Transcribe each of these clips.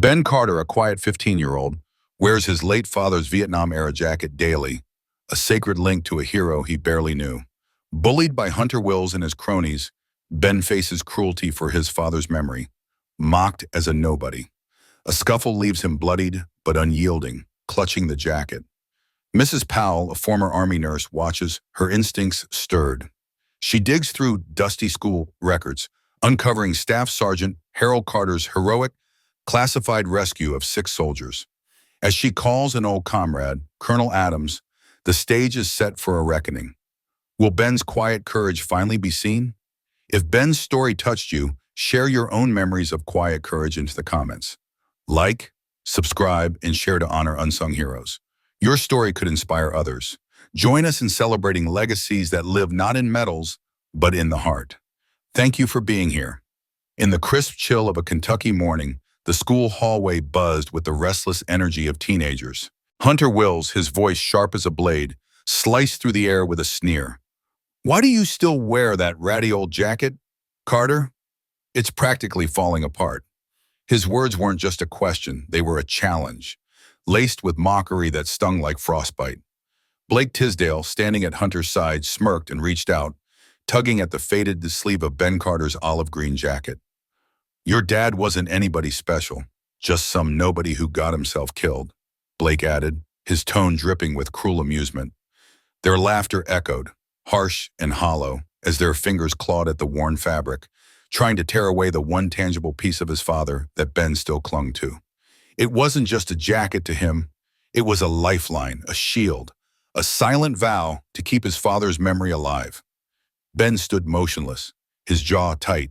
Ben Carter, a quiet 15-year-old, wears his late father's Vietnam-era jacket daily, a sacred link to a hero he barely knew. Bullied by Hunter Wills and his cronies, Ben faces cruelty for his father's memory, mocked as a nobody. A scuffle leaves him bloodied but unyielding, clutching the jacket. Mrs. Powell, a former Army nurse, watches, her instincts stirred. She digs through dusty school records, uncovering Staff Sergeant Harold Carter's heroic, classified rescue of 6 soldiers. As she calls an old comrade, Colonel Adams, the stage is set for a reckoning. Will Ben's quiet courage finally be seen? If Ben's story touched you, share your own memories of quiet courage into the comments. Like, subscribe, and share to honor unsung heroes. Your story could inspire others. Join us in celebrating legacies that live not in medals, but in the heart. Thank you for being here. In the crisp chill of a Kentucky morning, the school hallway buzzed with the restless energy of teenagers. Hunter Wills, his voice sharp as a blade, sliced through the air with a sneer. "Why do you still wear that ratty old jacket, Carter? It's practically falling apart." His words weren't just a question, they were a challenge, laced with mockery that stung like frostbite. Blake Tisdale, standing at Hunter's side, smirked and reached out, tugging at the faded sleeve of Ben Carter's olive green jacket. "Your dad wasn't anybody special, just some nobody who got himself killed," Blake added, his tone dripping with cruel amusement. Their laughter echoed, harsh and hollow, as their fingers clawed at the worn fabric, trying to tear away the one tangible piece of his father that Ben still clung to. It wasn't just a jacket to him, it was a lifeline, a shield, a silent vow to keep his father's memory alive. Ben stood motionless, his jaw tight,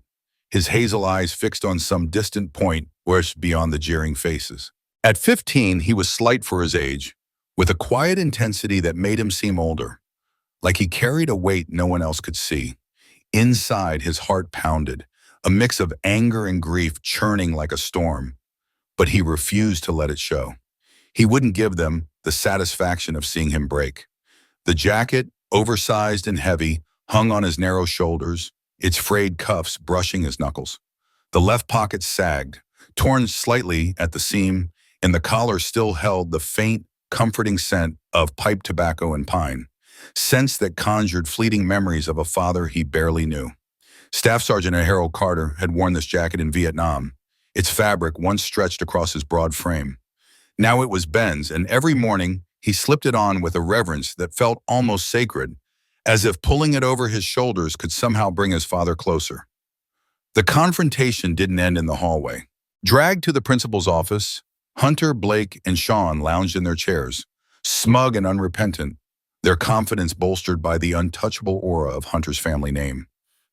his hazel eyes fixed on some distant point west beyond the jeering faces. At 15, he was slight for his age, with a quiet intensity that made him seem older, like he carried a weight no one else could see. Inside, his heart pounded, a mix of anger and grief churning like a storm, but he refused to let it show. He wouldn't give them the satisfaction of seeing him break. The jacket, oversized and heavy, hung on his narrow shoulders, its frayed cuffs brushing his knuckles. The left pocket sagged, torn slightly at the seam, and the collar still held the faint, comforting scent of pipe tobacco and pine, scents that conjured fleeting memories of a father he barely knew. Staff Sergeant Harold Carter had worn this jacket in Vietnam, its fabric once stretched across his broad frame. Now it was Ben's, and every morning he slipped it on with a reverence that felt almost sacred, as if pulling it over his shoulders could somehow bring his father closer. The confrontation didn't end in the hallway. Dragged to the principal's office, Hunter, Blake, and Shawn lounged in their chairs, smug and unrepentant, their confidence bolstered by the untouchable aura of Hunter's family name.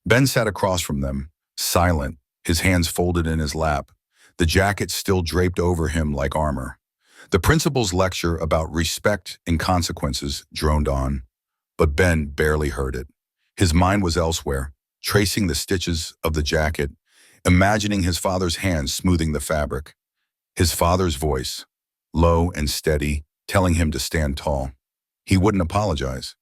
Ben sat across from them, silent, his hands folded in his lap, the jacket still draped over him like armor. The principal's lecture about respect and consequences droned on, but Ben barely heard it. His mind was elsewhere, tracing the stitches of the jacket, imagining his father's hands smoothing the fabric. His father's voice, low and steady, telling him to stand tall. He wouldn't apologize.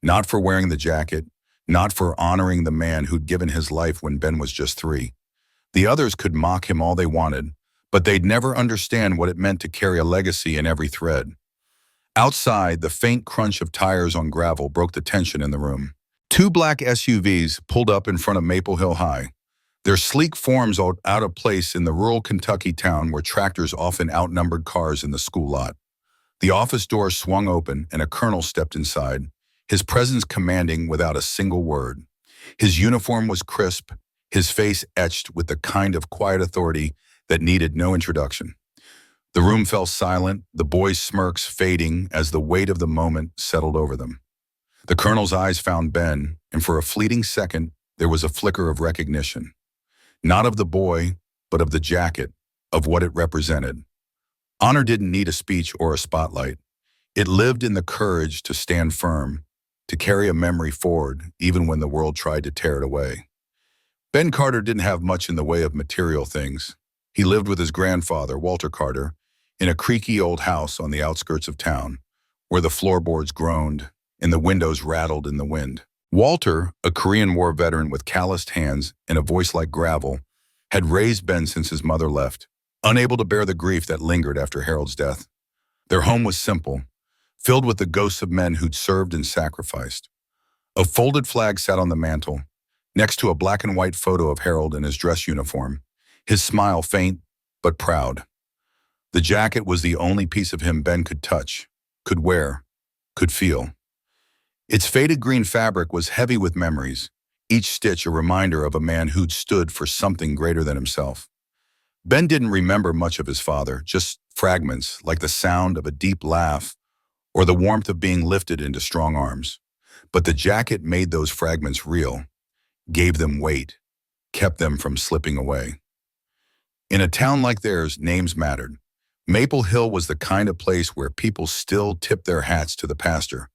Not for wearing the jacket, not for honoring the man who'd given his life when Ben was just 3. The others could mock him all they wanted, but they'd never understand what it meant to carry a legacy in every thread. Outside, the faint crunch of tires on gravel broke the tension in the room. 2 black SUVs pulled up in front of Maple Hill High, their sleek forms out of place in the rural Kentucky town where tractors often outnumbered cars in the school lot. The office door swung open and a colonel stepped inside, his presence commanding without a single word. His uniform was crisp, his face etched with the kind of quiet authority that needed no introduction. The room fell silent, the boys' smirks fading as the weight of the moment settled over them. The colonel's eyes found Ben, and for a fleeting second, there was a flicker of recognition. Not of the boy, but of the jacket, of what it represented. Honor didn't need a speech or a spotlight. It lived in the courage to stand firm, to carry a memory forward, even when the world tried to tear it away. Ben Carter didn't have much in the way of material things. He lived with his grandfather, Walter Carter, in a creaky old house on the outskirts of town, where the floorboards groaned and the windows rattled in the wind. Walter, a Korean War veteran with calloused hands and a voice like gravel, had raised Ben since his mother left, unable to bear the grief that lingered after Harold's death. Their home was simple, filled with the ghosts of men who'd served and sacrificed. A folded flag sat on the mantel, next to a black and white photo of Harold in his dress uniform, his smile faint but proud. The jacket was the only piece of him Ben could touch, could wear, could feel. Its faded green fabric was heavy with memories, each stitch a reminder of a man who'd stood for something greater than himself. Ben didn't remember much of his father, just fragments like the sound of a deep laugh or the warmth of being lifted into strong arms. But the jacket made those fragments real, gave them weight, kept them from slipping away. In a town like theirs, names mattered. Maple Hill was the kind of place where people still tipped their hats to the pastor,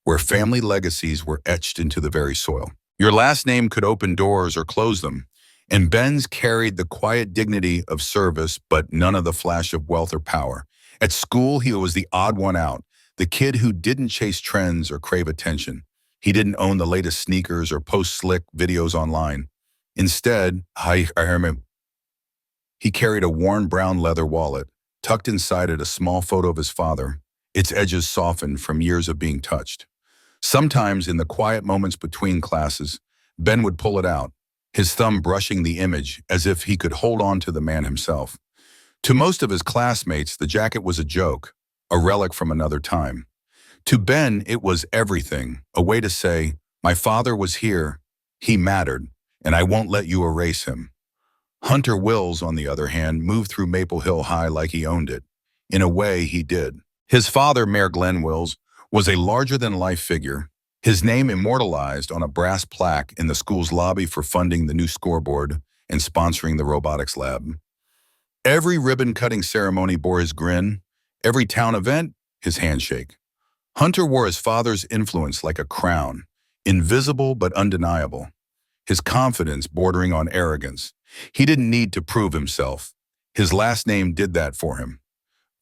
where family legacies were etched into the very soil. Your last name could open doors or close them, and Ben's carried the quiet dignity of service, but none of the flash of wealth or power. At school, he was the odd one out, the kid who didn't chase trends or crave attention. He didn't own the latest sneakers or post slick videos online. Instead, he carried a worn brown leather wallet, tucked inside it a small photo of his father, its edges softened from years of being touched. Sometimes, in the quiet moments between classes, Ben would pull it out, his thumb brushing the image as if he could hold on to the man himself. To most of his classmates, the jacket was a joke, a relic from another time. To Ben, it was everything, a way to say, my father was here, he mattered, and I won't let you erase him. Hunter Wills, on the other hand, moved through Maple Hill High like he owned it. In a way, he did. His father, Mayor Glenn Wills, was a larger-than-life figure, his name immortalized on a brass plaque in the school's lobby for funding the new scoreboard and sponsoring the robotics lab. Every ribbon-cutting ceremony bore his grin, every town event, his handshake. Hunter wore his father's influence like a crown, invisible but undeniable. His confidence bordering on arrogance. He didn't need to prove himself. His last name did that for him.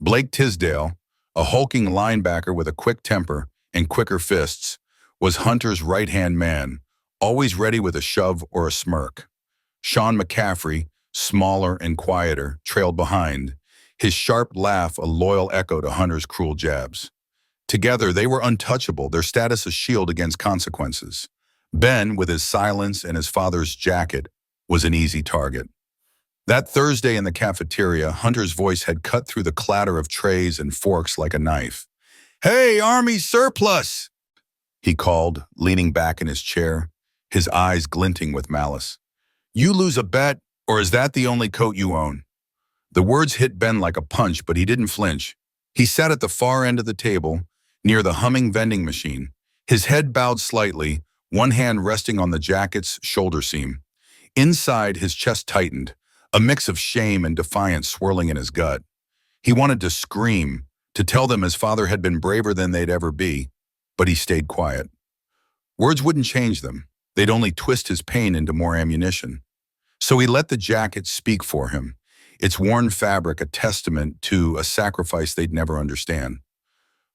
Blake Tisdale, a hulking linebacker with a quick temper and quicker fists, was Hunter's right-hand man, always ready with a shove or a smirk. Shawn McCaffrey, smaller and quieter, trailed behind, his sharp laugh a loyal echo to Hunter's cruel jabs. Together, they were untouchable, their status a shield against consequences. Ben, with his silence and his father's jacket, was an easy target. That Thursday in the cafeteria, Hunter's voice had cut through the clatter of trays and forks like a knife. "Hey, Army surplus!" he called, leaning back in his chair, his eyes glinting with malice. "You lose a bet, or is that the only coat you own?" The words hit Ben like a punch, but he didn't flinch. He sat at the far end of the table, near the humming vending machine, his head bowed slightly, one hand resting on the jacket's shoulder seam. Inside, his chest tightened, a mix of shame and defiance swirling in his gut. He wanted to scream, to tell them his father had been braver than they'd ever be, but he stayed quiet. Words wouldn't change them. They'd only twist his pain into more ammunition. So he let the jacket speak for him, its worn fabric a testament to a sacrifice they'd never understand.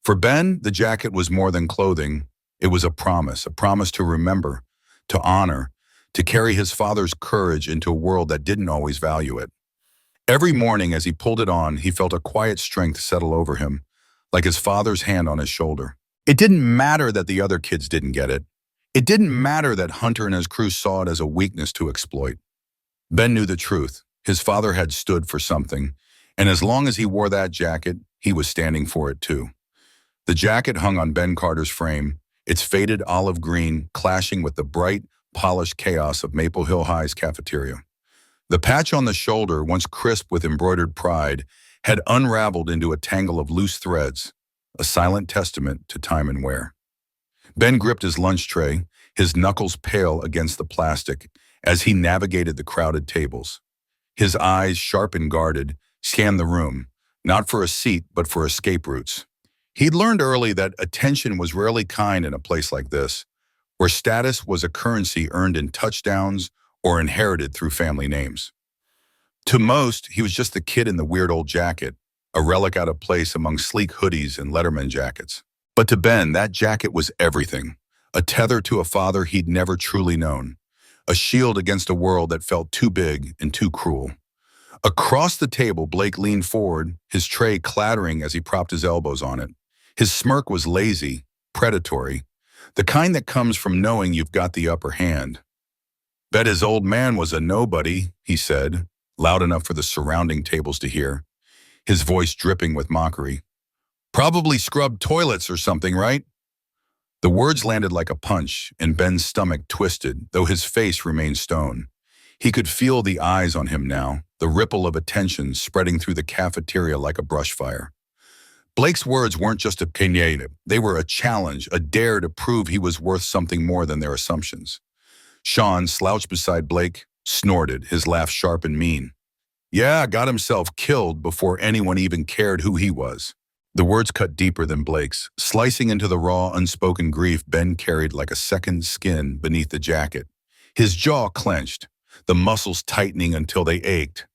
For Ben, the jacket was more than clothing. It was a promise to remember, to honor, to carry his father's courage into a world that didn't always value it. Every morning as he pulled it on, he felt a quiet strength settle over him, like his father's hand on his shoulder. It didn't matter that the other kids didn't get it. It didn't matter that Hunter and his crew saw it as a weakness to exploit. Ben knew the truth. His father had stood for something, and as long as he wore that jacket, he was standing for it too. The jacket hung on Ben Carter's frame, its faded olive green clashing with the bright, polished chaos of Maple Hill High's cafeteria. The patch on the shoulder, once crisp with embroidered pride, had unraveled into a tangle of loose threads, a silent testament to time and wear. Ben gripped his lunch tray, his knuckles pale against the plastic, as he navigated the crowded tables. His eyes, sharp and guarded, scanned the room, not for a seat, but for escape routes. He'd learned early that attention was rarely kind in a place like this, where status was a currency earned in touchdowns or inherited through family names. To most, he was just the kid in the weird old jacket, a relic out of place among sleek hoodies and Letterman jackets. But to Ben, that jacket was everything, a tether to a father he'd never truly known, a shield against a world that felt too big and too cruel. Across the table, Blake leaned forward, his tray clattering as he propped his elbows on it. His smirk was lazy, predatory, the kind that comes from knowing you've got the upper hand. Bet his old man was a nobody, he said, loud enough for the surrounding tables to hear, his voice dripping with mockery. Probably scrubbed toilets or something, right? The words landed like a punch, and Ben's stomach twisted, though his face remained stone. He could feel the eyes on him now, the ripple of attention spreading through the cafeteria like a brush fire. Blake's words weren't just opinionated. They were a challenge, a dare to prove he was worth something more than their assumptions. Shawn, slouched beside Blake, snorted, his laugh sharp and mean. Yeah, got himself killed before anyone even cared who he was. The words cut deeper than Blake's, slicing into the raw, unspoken grief Ben carried like a second skin beneath the jacket. His jaw clenched, the muscles tightening until they ached.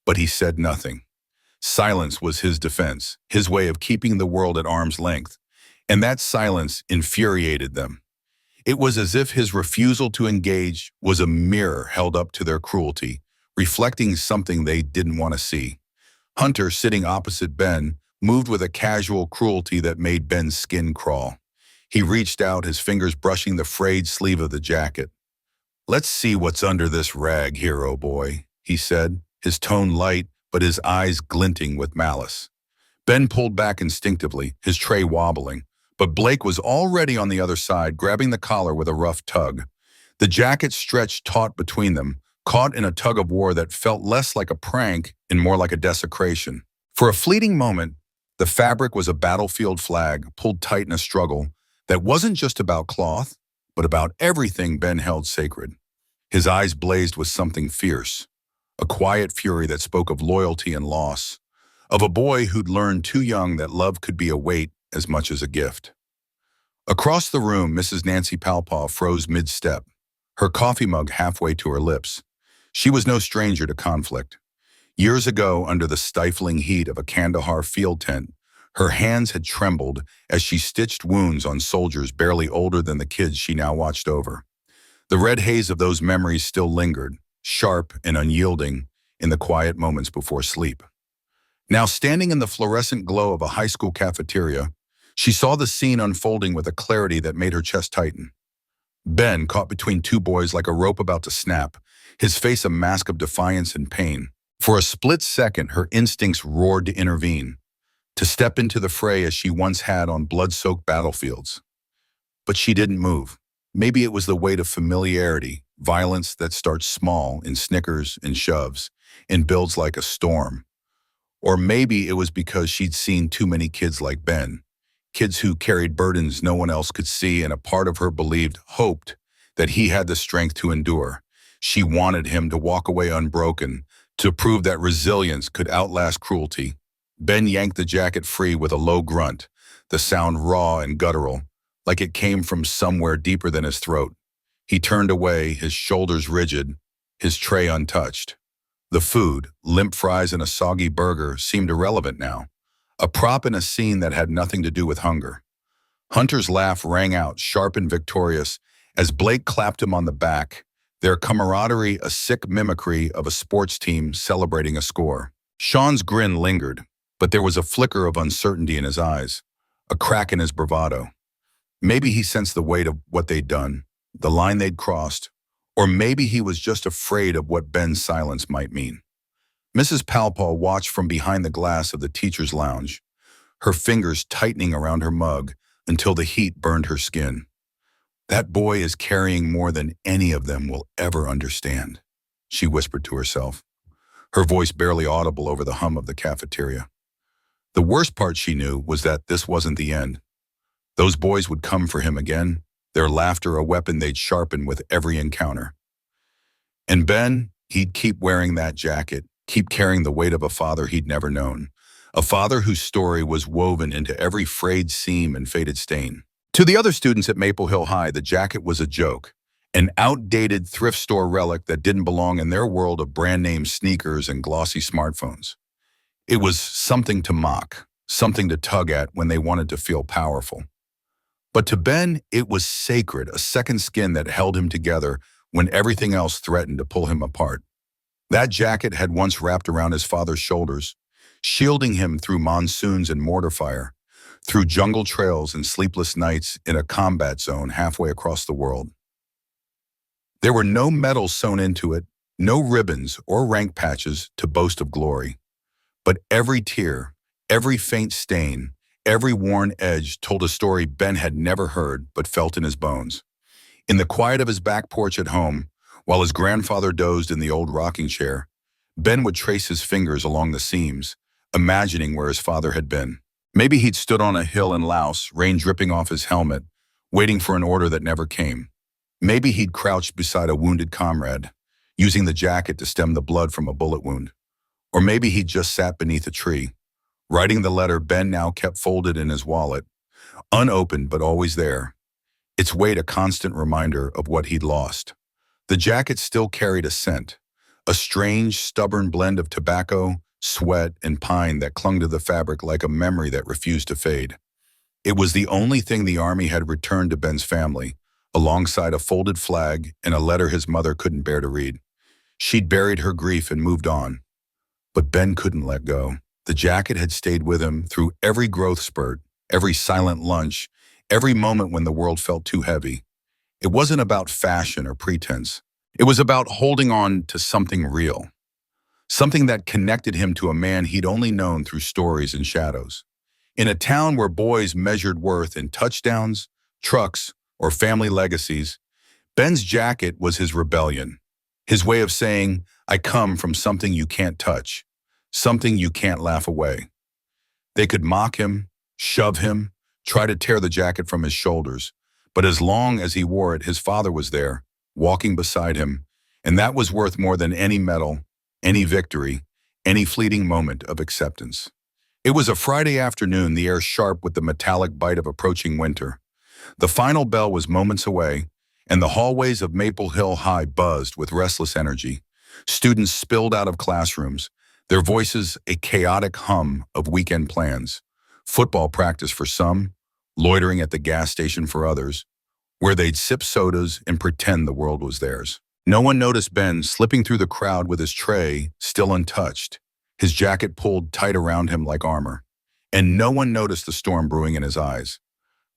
But he said nothing. Silence was his defense, his way of keeping the world at arm's length. And that silence infuriated them. It was as if his refusal to engage was a mirror held up to their cruelty, reflecting something they didn't want to see. Hunter, sitting opposite Ben, moved with a casual cruelty that made Ben's skin crawl. He reached out, his fingers brushing the frayed sleeve of the jacket. Let's see what's under this rag, hero boy, he said, his tone light, but his eyes glinting with malice. Ben pulled back instinctively, his tray wobbling, but Blake was already on the other side, grabbing the collar with a rough tug. The jacket stretched taut between them, caught in a tug of war that felt less like a prank and more like a desecration. For a fleeting moment, the fabric was a battlefield flag pulled tight in a struggle that wasn't just about cloth, but about everything Ben held sacred. His eyes blazed with something fierce, a quiet fury that spoke of loyalty and loss, of a boy who'd learned too young that love could be a weight as much as a gift. Across the room, Mrs. Nancy Palpaw froze mid-step, her coffee mug halfway to her lips. She was no stranger to conflict. Years ago, under the stifling heat of a Kandahar field tent, her hands had trembled as she stitched wounds on soldiers barely older than the kids she now watched over. The red haze of those memories still lingered, sharp and unyielding, in the quiet moments before sleep. Now, standing in the fluorescent glow of a high school cafeteria, she saw the scene unfolding with a clarity that made her chest tighten. Ben, caught between two boys like a rope about to snap, his face a mask of defiance and pain. For a split second, her instincts roared to intervene, to step into the fray as she once had on blood-soaked battlefields. But she didn't move. Maybe it was the weight of familiarity, violence that starts small in snickers and shoves and builds like a storm. Or maybe it was because she'd seen too many kids like Ben, kids who carried burdens no one else could see, and a part of her hoped that he had the strength to endure. She wanted him to walk away unbroken, to prove that resilience could outlast cruelty. Ben yanked the jacket free with a low grunt, the sound raw and guttural, like it came from somewhere deeper than his throat. He turned away, his shoulders rigid, his tray untouched. The food, limp fries and a soggy burger, seemed irrelevant now, a prop in a scene that had nothing to do with hunger. Hunter's laugh rang out, sharp and victorious, as Blake clapped him on the back, their camaraderie a sick mimicry of a sports team celebrating a score. Shawn's grin lingered, but there was a flicker of uncertainty in his eyes, a crack in his bravado. Maybe he sensed the weight of what they'd done, the line they'd crossed, or maybe he was just afraid of what Ben's silence might mean. Mrs. Palpaw watched from behind the glass of the teacher's lounge, her fingers tightening around her mug until the heat burned her skin. That boy is carrying more than any of them will ever understand, she whispered to herself, her voice barely audible over the hum of the cafeteria. The worst part, she knew, was that this wasn't the end. Those boys would come for him again, their laughter a weapon they'd sharpen with every encounter. And Ben, he'd keep wearing that jacket, keep carrying the weight of a father he'd never known, a father whose story was woven into every frayed seam and faded stain. To the other students at Maple Hill High, the jacket was a joke, an outdated thrift store relic that didn't belong in their world of brand-name sneakers and glossy smartphones. It was something to mock, something to tug at when they wanted to feel powerful. But to Ben, it was sacred, a second skin that held him together when everything else threatened to pull him apart. That jacket had once wrapped around his father's shoulders, shielding him through monsoons and mortar fire, through jungle trails and sleepless nights in a combat zone halfway across the world. There were no medals sewn into it, no ribbons or rank patches to boast of glory. But every tear, every faint stain, every worn edge told a story Ben had never heard but felt in his bones. In the quiet of his back porch at home, while his grandfather dozed in the old rocking chair, Ben would trace his fingers along the seams, imagining where his father had been. Maybe he'd stood on a hill in Laos, rain dripping off his helmet, waiting for an order that never came. Maybe he'd crouched beside a wounded comrade, using the jacket to stem the blood from a bullet wound. Or maybe he'd just sat beneath a tree, writing the letter Ben now kept folded in his wallet, unopened but always there, its weight a constant reminder of what he'd lost. The jacket still carried a scent, a strange, stubborn blend of tobacco, sweat, and pine that clung to the fabric like a memory that refused to fade. It was the only thing the army had returned to Ben's family, alongside a folded flag and a letter his mother couldn't bear to read. She'd buried her grief and moved on. But Ben couldn't let go. The jacket had stayed with him through every growth spurt, every silent lunch, every moment when the world felt too heavy. It wasn't about fashion or pretense. It was about holding on to something real, something that connected him to a man he'd only known through stories and shadows. In a town where boys measured worth in touchdowns, trucks, or family legacies, Ben's jacket was his rebellion, his way of saying, I come from something you can't touch, something you can't laugh away. They could mock him, shove him, try to tear the jacket from his shoulders, but as long as he wore it, his father was there, walking beside him, and that was worth more than any medal, any victory, any fleeting moment of acceptance. It was a Friday afternoon, the air sharp with the metallic bite of approaching winter. The final bell was moments away, and the hallways of Maple Hill High buzzed with restless energy. Students spilled out of classrooms, their voices a chaotic hum of weekend plans. Football practice for some, loitering at the gas station for others, where they'd sip sodas and pretend the world was theirs. No one noticed Ben slipping through the crowd with his tray still untouched, his jacket pulled tight around him like armor. And no one noticed the storm brewing in his eyes.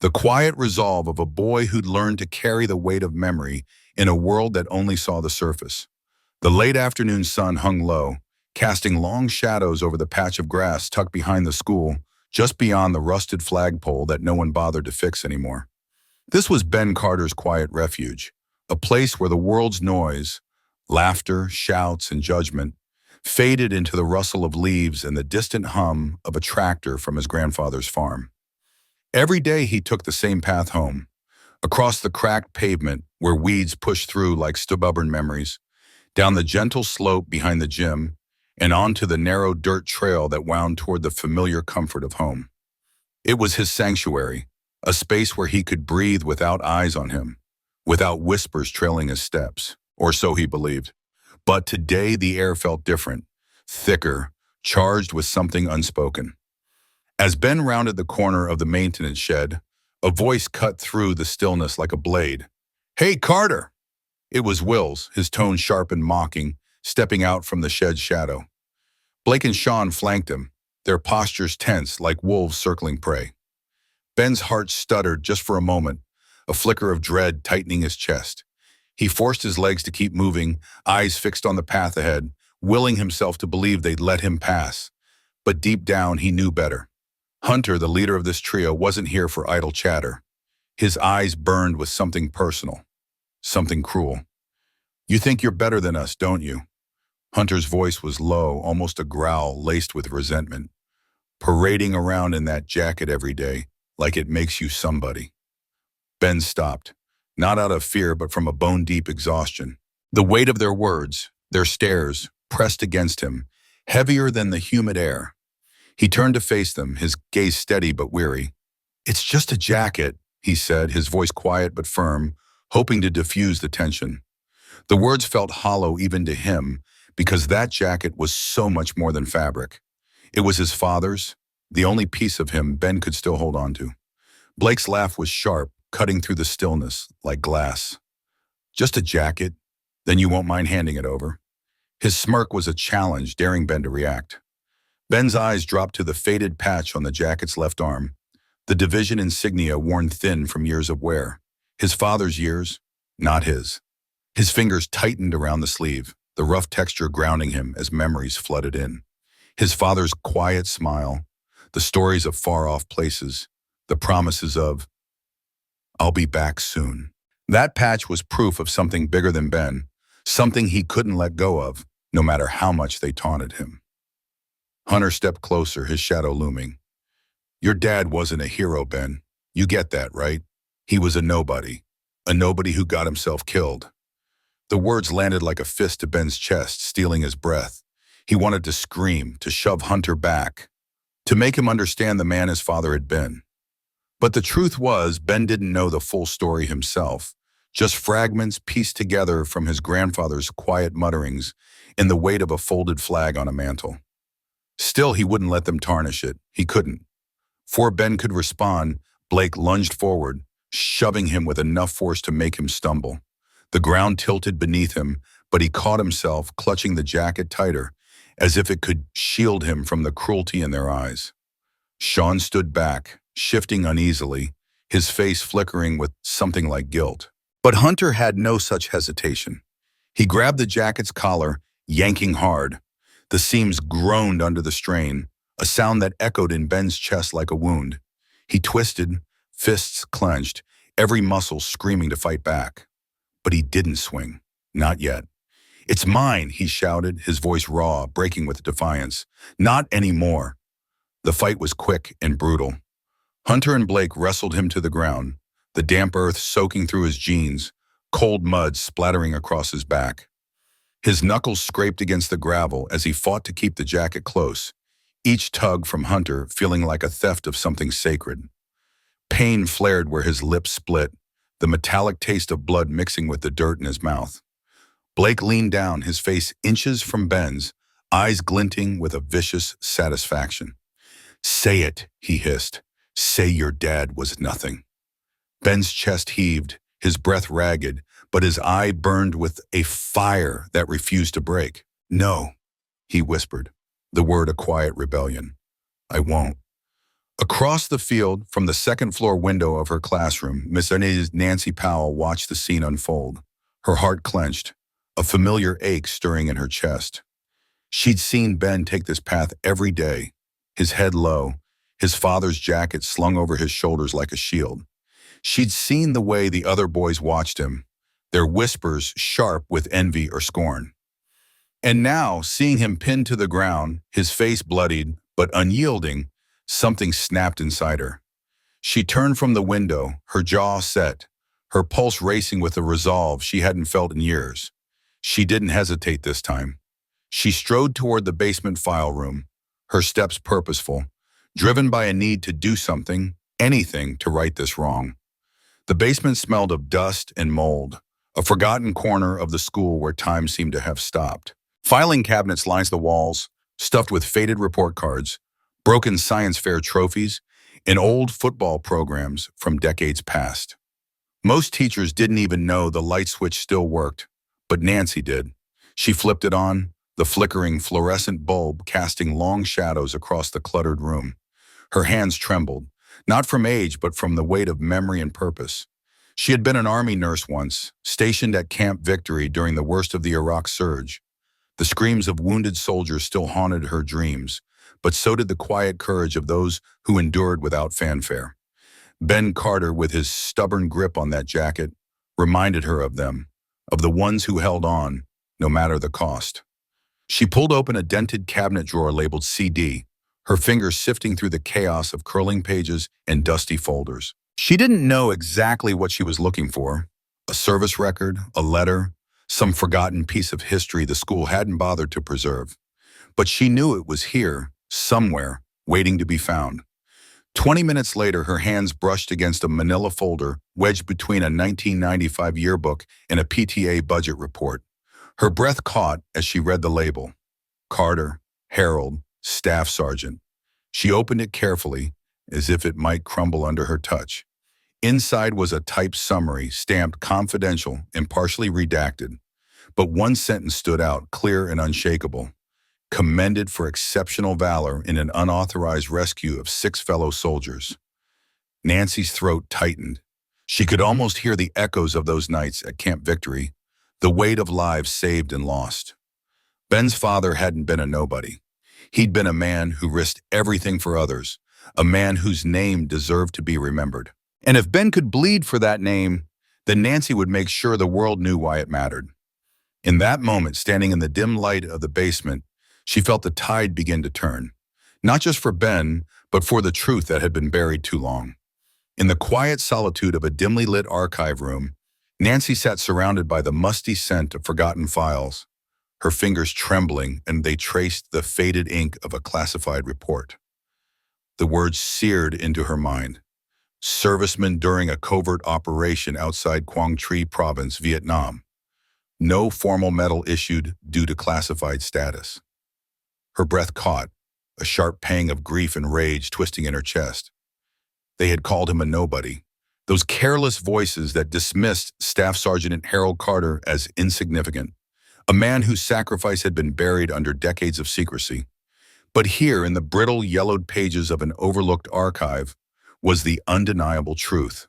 The quiet resolve of a boy who'd learned to carry the weight of memory in a world that only saw the surface. The late afternoon sun hung low, casting long shadows over the patch of grass tucked behind the school, just beyond the rusted flagpole that no one bothered to fix anymore. This was Ben Carter's quiet refuge, a place where the world's noise, laughter, shouts, and judgment faded into the rustle of leaves and the distant hum of a tractor from his grandfather's farm. Every day he took the same path home, across the cracked pavement where weeds pushed through like stubborn memories, down the gentle slope behind the gym, and onto the narrow dirt trail that wound toward the familiar comfort of home. It was his sanctuary, a space where he could breathe without eyes on him, without whispers trailing his steps, or so he believed. But today the air felt different, thicker, charged with something unspoken. As Ben rounded the corner of the maintenance shed, a voice cut through the stillness like a blade. "Hey, Carter!" It was Will's, his tone sharp and mocking, stepping out from the shed's shadow. Blake and Shawn flanked him, their postures tense like wolves circling prey. Ben's heart stuttered just for a moment, a flicker of dread tightening his chest. He forced his legs to keep moving, eyes fixed on the path ahead, willing himself to believe they'd let him pass. But deep down, he knew better. Hunter, the leader of this trio, wasn't here for idle chatter. His eyes burned with something personal, something cruel. "You think you're better than us, don't you?" Hunter's voice was low, almost a growl laced with resentment. "Parading around in that jacket every day, like it makes you somebody." Ben stopped, not out of fear but from a bone-deep exhaustion. The weight of their words, their stares, pressed against him, heavier than the humid air. He turned to face them, his gaze steady but weary. "It's just a jacket," he said, his voice quiet but firm, hoping to diffuse the tension. The words felt hollow even to him, because that jacket was so much more than fabric. It was his father's, the only piece of him Ben could still hold on to. Blake's laugh was sharp, cutting through the stillness like glass. "Just a jacket? Then you won't mind handing it over?" His smirk was a challenge, daring Ben to react. Ben's eyes dropped to the faded patch on the jacket's left arm, the division insignia worn thin from years of wear. His father's years, not his. His fingers tightened around the sleeve, the rough texture grounding him as memories flooded in. His father's quiet smile, the stories of far-off places, the promises of, "I'll be back soon." That patch was proof of something bigger than Ben, something he couldn't let go of, no matter how much they taunted him. Hunter stepped closer, his shadow looming. "Your dad wasn't a hero, Ben. You get that, right? He was a nobody who got himself killed." The words landed like a fist to Ben's chest, stealing his breath. He wanted to scream, to shove Hunter back, to make him understand the man his father had been. But the truth was, Ben didn't know the full story himself, just fragments pieced together from his grandfather's quiet mutterings in the weight of a folded flag on a mantle. Still, he wouldn't let them tarnish it. He couldn't. Before Ben could respond, Blake lunged forward, shoving him with enough force to make him stumble. The ground tilted beneath him, but he caught himself, clutching the jacket tighter, as if it could shield him from the cruelty in their eyes. Shawn stood back, shifting uneasily, his face flickering with something like guilt. But Hunter had no such hesitation. He grabbed the jacket's collar, yanking hard. The seams groaned under the strain, a sound that echoed in Ben's chest like a wound. He twisted, fists clenched, every muscle screaming to fight back. But he didn't swing. Not yet. "It's mine," he shouted, his voice raw, breaking with defiance. "Not anymore." The fight was quick and brutal. Hunter and Blake wrestled him to the ground, the damp earth soaking through his jeans, cold mud splattering across his back. His knuckles scraped against the gravel as he fought to keep the jacket close, each tug from Hunter feeling like a theft of something sacred. Pain flared where his lips split, the metallic taste of blood mixing with the dirt in his mouth. Blake leaned down, his face inches from Ben's, eyes glinting with a vicious satisfaction. "Say it," he hissed. "Say your dad was nothing." Ben's chest heaved, his breath ragged, but his eye burned with a fire that refused to break. "No," he whispered, the word a quiet rebellion. "I won't." Across the field, from the second-floor window of her classroom, Miss Nancy Powell watched the scene unfold. Her heart clenched, a familiar ache stirring in her chest. She'd seen Ben take this path every day, his head low, his father's jacket slung over his shoulders like a shield. She'd seen the way the other boys watched him, their whispers sharp with envy or scorn. And now, seeing him pinned to the ground, his face bloodied but unyielding, something snapped inside her. She turned from the window, her jaw set, her pulse racing with a resolve she hadn't felt in years. She didn't hesitate this time. She strode toward the basement file room, her steps purposeful, driven by a need to do something, anything to right this wrong. The basement smelled of dust and mold, a forgotten corner of the school where time seemed to have stopped. Filing cabinets lined the walls, stuffed with faded report cards, broken science fair trophies, and old football programs from decades past. Most teachers didn't even know the light switch still worked, but Nancy did. She flipped it on, the flickering fluorescent bulb casting long shadows across the cluttered room. Her hands trembled, not from age but from the weight of memory and purpose. She had been an Army nurse once, stationed at Camp Victory during the worst of the Iraq surge. The screams of wounded soldiers still haunted her dreams, but so did the quiet courage of those who endured without fanfare. Ben Carter, with his stubborn grip on that jacket, reminded her of them, of the ones who held on, no matter the cost. She pulled open a dented cabinet drawer labeled CD, her fingers sifting through the chaos of curling pages and dusty folders. She didn't know exactly what she was looking for: a service record, a letter, some forgotten piece of history the school hadn't bothered to preserve. But she knew it was here, somewhere, waiting to be found. 20 minutes later, her hands brushed against a manila folder wedged between a 1995 yearbook and a PTA budget report. Her breath caught as she read the label: Carter, Harold, Staff Sergeant. She opened it carefully, as if it might crumble under her touch. Inside was a typed summary, stamped confidential and partially redacted. But one sentence stood out, clear and unshakable. Commended for exceptional valor in an unauthorized rescue of 6 fellow soldiers. Nancy's throat tightened. She could almost hear the echoes of those nights at Camp Victory, the weight of lives saved and lost. Ben's father hadn't been a nobody. He'd been a man who risked everything for others, a man whose name deserved to be remembered. And if Ben could bleed for that name, then Nancy would make sure the world knew why it mattered. In that moment, standing in the dim light of the basement, she felt the tide begin to turn. Not just for Ben, but for the truth that had been buried too long. In the quiet solitude of a dimly lit archive room, Nancy sat surrounded by the musty scent of forgotten files, her fingers trembling, and they traced the faded ink of a classified report. The words seared into her mind. Serviceman during a covert operation outside Quang Tri Province, Vietnam. No formal medal issued due to classified status. Her breath caught, a sharp pang of grief and rage twisting in her chest. They had called him a nobody. Those careless voices that dismissed Staff Sergeant Harold Carter as insignificant, a man whose sacrifice had been buried under decades of secrecy. But here, in the brittle, yellowed pages of an overlooked archive, was the undeniable truth.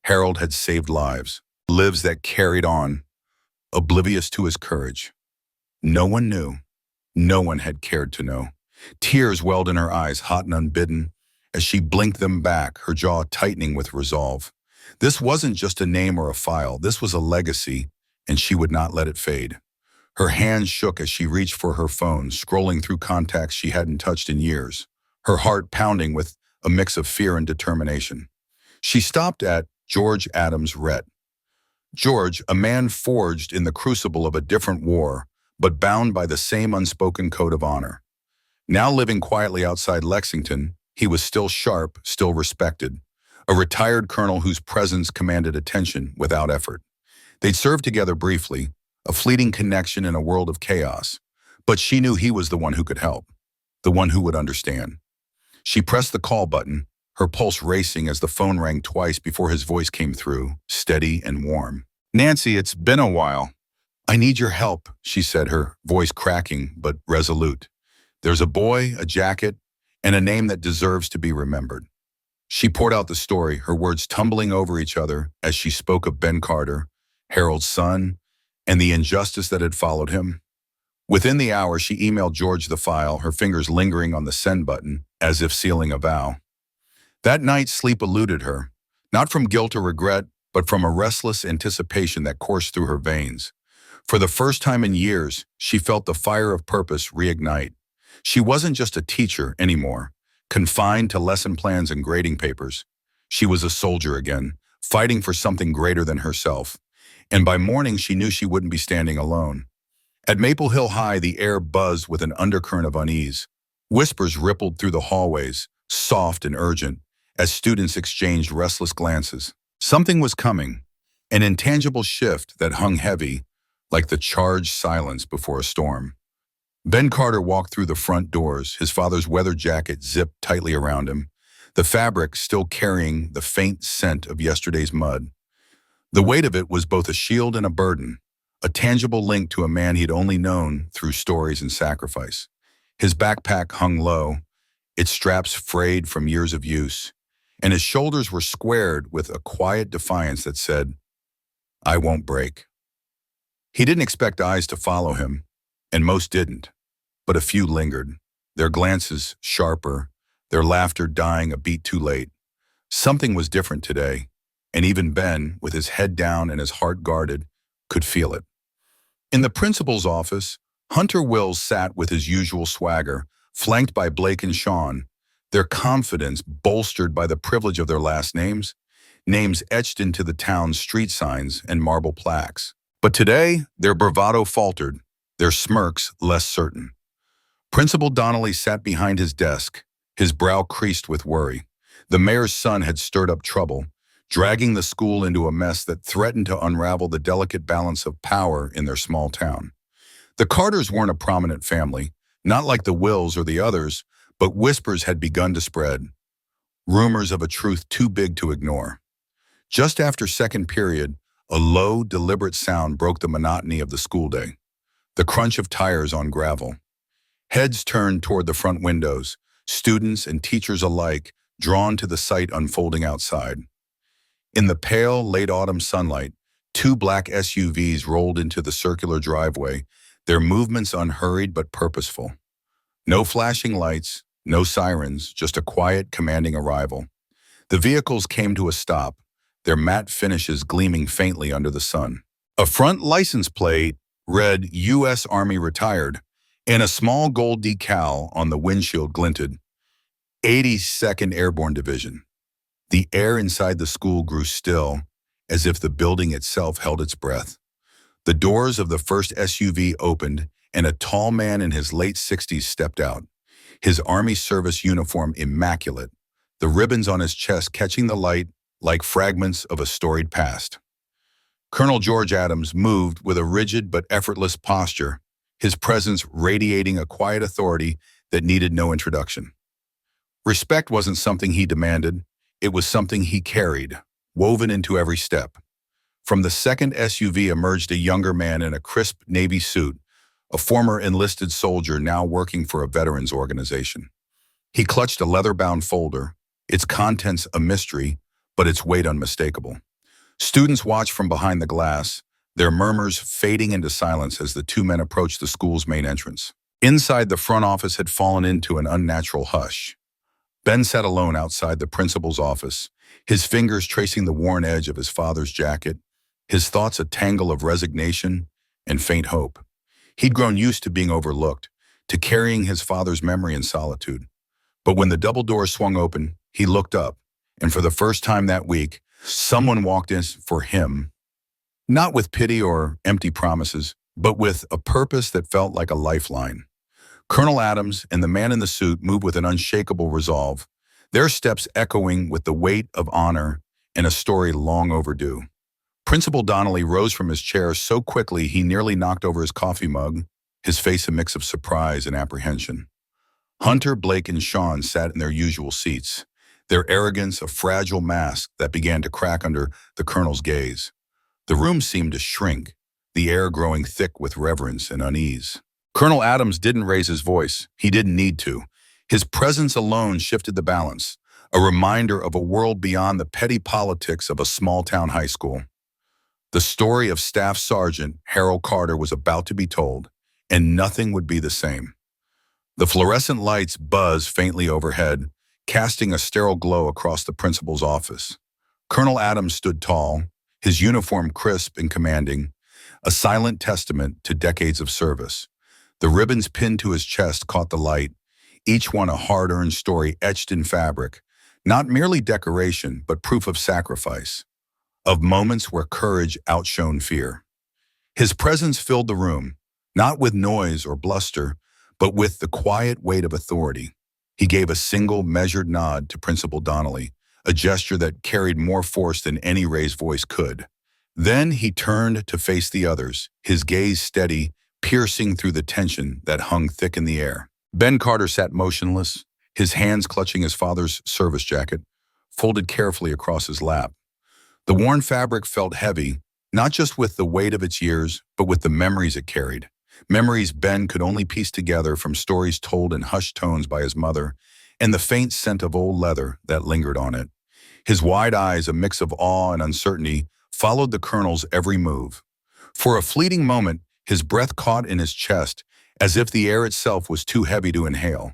Harold had saved lives, lives that carried on, oblivious to his courage. No one knew. No one had cared to know. Tears welled in her eyes, hot and unbidden, as she blinked them back, her jaw tightening with resolve. This wasn't just a name or a file. This was a legacy, and she would not let it fade. Her hands shook as she reached for her phone, scrolling through contacts she hadn't touched in years, her heart pounding with a mix of fear and determination. She stopped at George Adams Rhett. George, a man forged in the crucible of a different war, but bound by the same unspoken code of honor. Now living quietly outside Lexington, he was still sharp, still respected, a retired colonel whose presence commanded attention without effort. They'd served together briefly, a fleeting connection in a world of chaos, but she knew he was the one who could help, the one who would understand. She pressed the call button, her pulse racing as the phone rang twice before his voice came through, steady and warm. "Nancy, it's been a while. I need your help," she said, her voice cracking but resolute. "There's a boy, a jacket, and a name that deserves to be remembered." She poured out the story, her words tumbling over each other as she spoke of Ben Carter, Harold's son, and the injustice that had followed him. Within the hour, she emailed George the file, her fingers lingering on the send button, as if sealing a vow. That night, sleep eluded her, not from guilt or regret, but from a restless anticipation that coursed through her veins. For the first time in years, she felt the fire of purpose reignite. She wasn't just a teacher anymore, confined to lesson plans and grading papers. She was a soldier again, fighting for something greater than herself. And by morning, she knew she wouldn't be standing alone. At Maple Hill High, the air buzzed with an undercurrent of unease. Whispers rippled through the hallways, soft and urgent, as students exchanged restless glances. Something was coming, an intangible shift that hung heavy, like the charged silence before a storm. Ben Carter walked through the front doors, his father's weather jacket zipped tightly around him, the fabric still carrying the faint scent of yesterday's mud. The weight of it was both a shield and a burden, a tangible link to a man he'd only known through stories and sacrifice. His backpack hung low, its straps frayed from years of use, and his shoulders were squared with a quiet defiance that said, "I won't break." He didn't expect eyes to follow him, and most didn't, but a few lingered, their glances sharper, their laughter dying a beat too late. Something was different today, and even Ben, with his head down and his heart guarded, could feel it. In the principal's office, Hunter Wills sat with his usual swagger, flanked by Blake and Shawn, their confidence bolstered by the privilege of their last names, names etched into the town's street signs and marble plaques. But today, their bravado faltered, their smirks less certain. Principal Donnelly sat behind his desk, his brow creased with worry. The mayor's son had stirred up trouble, dragging the school into a mess that threatened to unravel the delicate balance of power in their small town. The Carters weren't a prominent family, not like the Wills or the others, but whispers had begun to spread, rumors of a truth too big to ignore. Just after second period, A low, deliberate sound broke the monotony of the school day, the crunch of tires on gravel. Heads turned toward the front windows, students and teachers alike drawn to the sight unfolding outside. In the pale, late autumn sunlight, two black SUVs rolled into the circular driveway, their movements unhurried but purposeful. No flashing lights, no sirens, just a quiet, commanding arrival. The vehicles came to a stop, their matte finishes gleaming faintly under the sun. A front license plate read U.S. Army Retired, and a small gold decal on the windshield glinted, 82nd Airborne Division. The air inside the school grew still, as if the building itself held its breath. The doors of the first SUV opened, and a tall man in his late 60s stepped out, his Army service uniform immaculate, the ribbons on his chest catching the light like fragments of a storied past. Colonel George Adams moved with a rigid but effortless posture, his presence radiating a quiet authority that needed no introduction. Respect wasn't something he demanded, it was something he carried, woven into every step. From the second SUV emerged a younger man in a crisp Navy suit, a former enlisted soldier now working for a veterans organization. He clutched a leather-bound folder, its contents a mystery, but its weight unmistakable. Students watched from behind the glass, their murmurs fading into silence as the two men approached the school's main entrance. Inside, the front office had fallen into an unnatural hush. Ben sat alone outside the principal's office, his fingers tracing the worn edge of his father's jacket, his thoughts a tangle of resignation and faint hope. He'd grown used to being overlooked, to carrying his father's memory in solitude. But when the double doors swung open, he looked up, and for the first time that week, someone walked in for him, not with pity or empty promises, but with a purpose that felt like a lifeline. Colonel Adams and the man in the suit moved with an unshakable resolve, their steps echoing with the weight of honor and a story long overdue. Principal Donnelly rose from his chair so quickly he nearly knocked over his coffee mug, his face a mix of surprise and apprehension. Hunter, Blake, and Shawn sat in their usual seats, their arrogance a fragile mask that began to crack under the colonel's gaze. The room seemed to shrink, the air growing thick with reverence and unease. Colonel Adams didn't raise his voice. He didn't need to. His presence alone shifted the balance, a reminder of a world beyond the petty politics of a small-town high school. The story of Staff Sergeant Harold Carter was about to be told, and nothing would be the same. The fluorescent lights buzzed faintly overhead, casting a sterile glow across the principal's office. Colonel Adams stood tall, his uniform crisp and commanding, a silent testament to decades of service. The ribbons pinned to his chest caught the light, each one a hard-earned story etched in fabric, not merely decoration, but proof of sacrifice, of moments where courage outshone fear. His presence filled the room, not with noise or bluster, but with the quiet weight of authority. He gave a single, measured nod to Principal Donnelly, a gesture that carried more force than any raised voice could. Then he turned to face the others, his gaze steady, piercing through the tension that hung thick in the air. Ben Carter sat motionless, his hands clutching his father's service jacket, folded carefully across his lap. The worn fabric felt heavy, not just with the weight of its years, but with the memories it carried. Memories Ben could only piece together from stories told in hushed tones by his mother, and the faint scent of old leather that lingered on it. His wide eyes, a mix of awe and uncertainty, followed the colonel's every move. For a fleeting moment, his breath caught in his chest, as if the air itself was too heavy to inhale.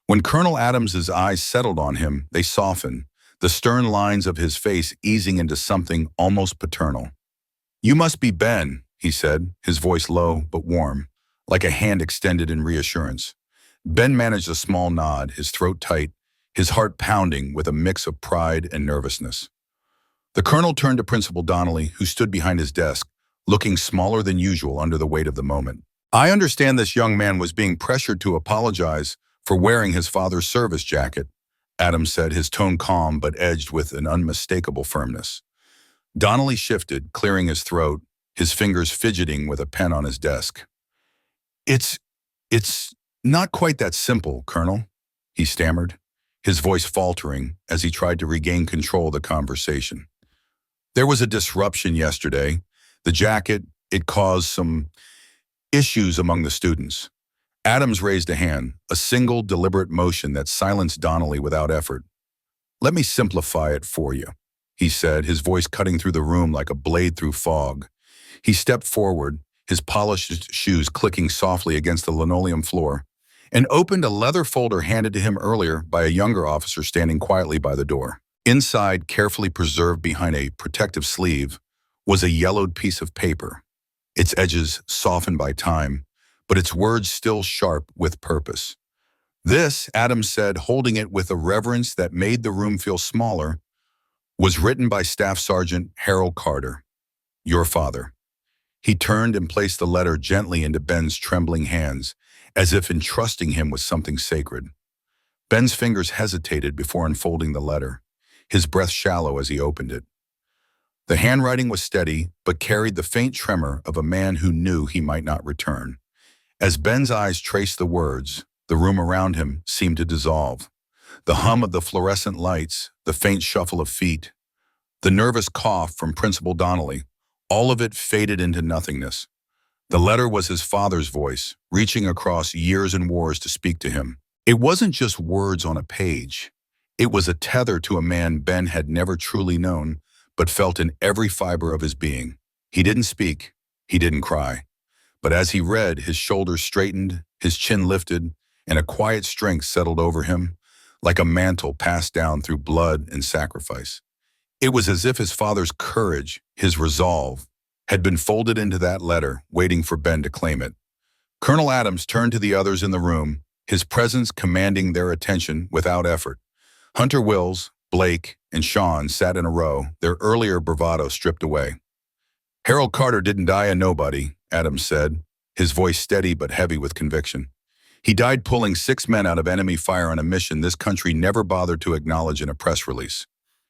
When Colonel Adams's eyes settled on him, they softened, the stern lines of his face easing into something almost paternal. "You must be Ben," he said, his voice low but warm, like a hand extended in reassurance. Ben managed a small nod, his throat tight, his heart pounding with a mix of pride and nervousness. The colonel turned to Principal Donnelly, who stood behind his desk, looking smaller than usual under the weight of the moment. "I understand this young man was being pressured to apologize for wearing his father's service jacket," Adams said, his tone calm but edged with an unmistakable firmness. Donnelly shifted, clearing his throat, his fingers fidgeting with a pen on his desk. It's not quite that simple, Colonel," he stammered, his voice faltering as he tried to regain control of the conversation. There was a disruption yesterday. The jacket, it caused some issues among the students. Adams raised a hand, a single deliberate motion that silenced Donnelly without effort. "Let me simplify it for you," he said, his voice cutting through the room like a blade through fog. He stepped forward, his polished shoes clicking softly against the linoleum floor, and opened a leather folder handed to him earlier by a younger officer standing quietly by the door. Inside, carefully preserved behind a protective sleeve, was a yellowed piece of paper, its edges softened by time, but its words still sharp with purpose. This, Adams said, holding it with a reverence that made the room feel smaller, was written by Staff Sergeant Harold Carter, your father. He turned and placed the letter gently into Ben's trembling hands, as if entrusting him with something sacred. Ben's fingers hesitated before unfolding the letter, his breath shallow as he opened it. The handwriting was steady, but carried the faint tremor of a man who knew he might not return. As Ben's eyes traced the words, the room around him seemed to dissolve. The hum of the fluorescent lights, the faint shuffle of feet, the nervous cough from Principal Donnelly, all of it faded into nothingness. The letter was his father's voice, reaching across years and wars to speak to him. It wasn't just words on a page. It was a tether to a man Ben had never truly known, but felt in every fiber of his being. He didn't speak, he didn't cry. But as he read, his shoulders straightened, his chin lifted, and a quiet strength settled over him, like a mantle passed down through blood and sacrifice. It was as if his father's courage, his resolve, had been folded into that letter, waiting for Ben to claim it. Colonel Adams turned to the others in the room, his presence commanding their attention without effort. Hunter Wills, Blake, and Shawn sat in a row, their earlier bravado stripped away. "Harold Carter didn't die a nobody," Adams said, his voice steady but heavy with conviction. "He died pulling 6 men out of enemy fire on a mission this country never bothered to acknowledge in a press release.